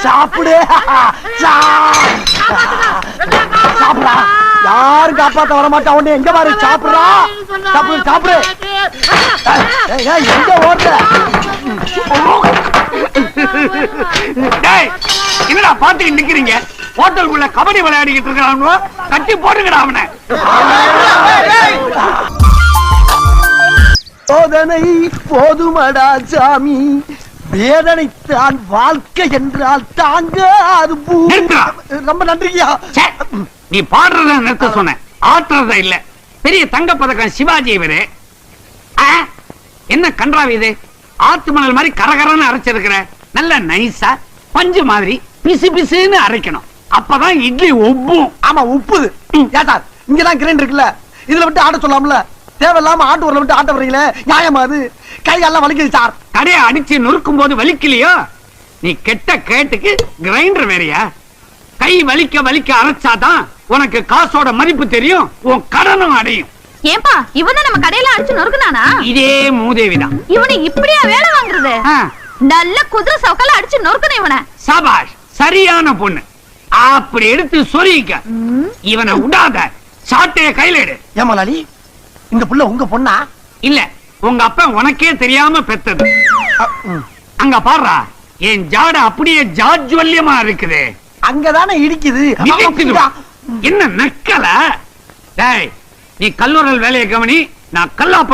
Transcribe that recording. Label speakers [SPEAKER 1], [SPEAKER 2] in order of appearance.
[SPEAKER 1] சாப்பிடு. சாப்பிடா. யாரும் காப்பாத்த வர மாட்டா. உடனே எங்க பாரு சாப்பிடுறா. சாப்பிடு சாப்பிடு. எங்க ஓடுற?
[SPEAKER 2] என்னடா பாத்துக்கிட்டு நிக்கிறீங்க? ஹோட்டலுக்குள்ள கபடி விளையாடிக்கிட்டு இருக்கானோ, கட்டி போடுங்கடா அவனை.
[SPEAKER 1] சோதனை போதுமடா சாமி, வேதனைத்தான் வாழ்க்கை என்றால் தாங்க அது. ரொம்ப நன்றியா.
[SPEAKER 2] நீ பாடுறத நிறுத்த சொன்ன, ஆட்டுறத இல்ல. பெரிய தங்க பதக்கம் சிவாஜி இவரு. என்ன கன்றாவி இது? ஆத்து மணல் மாதிரி கரகரன்னு அரைச்சிருக்கிற. நல்ல நைஸா பஞ்சு மாதிரி பிசு பிசுன்னு அரைக்கணும். அப்பதான் இட்லி ஒப்பும்.
[SPEAKER 1] ஆமா உப்புது. ஏட்டா இங்கதான் கிரைண்டர் இருக்குல்ல, இதுல விட்டு ஆட்ட சொல்லாமல. தேவையில்லாம ஆட்டு ஊர்ல விட்டு ஆட்ட வர்றீங்களே, நியாயமா அது? கைகாலாம் வலிக்குது சார்.
[SPEAKER 2] கடையை அடிச்சு நொறுக்கும் போது வலிக்கலையோ? நீ கெட்ட கேட்டுக்கு கிரைண்டர் வேறையா? கை வலிக்க வலிக்க அரைச்சாதான் உனக்கு காசோட மதிப்பு தெரியும், உன் கடனும் அடையும்.
[SPEAKER 3] ஏன்பா இவன் நம்ம கடையில அடிச்சு நொறுக்குனானா?
[SPEAKER 2] இதே மூதேவிதான்.
[SPEAKER 3] இவனை இப்படியா வேலை வாங்குறது? நல்ல குதிரை சவுக்கால அடிச்சு நொறுக்கணும் இவனை.
[SPEAKER 2] சபாஷ், சரியான பொண்ணு. அப்படி எடுத்து சொரிக்க. இவனை விடாத, சாட்டைய கையில எடு.
[SPEAKER 1] ஏமாலாளி, இந்த புள்ள உங்க பொண்ணா?
[SPEAKER 2] இல்ல, உங்க அப்பா உனக்கே தெரியாம பெத்தது. அங்க பாருடா, என் ஜாட அப்படியே ஜாஜ்வல்யமா இருக்குது.
[SPEAKER 1] அங்கதானே இடிக்குது.
[SPEAKER 2] என்ன நக்கல? நீ கல்லூரல் வேலையை கவனி, நான் கல்லாப்பட்டி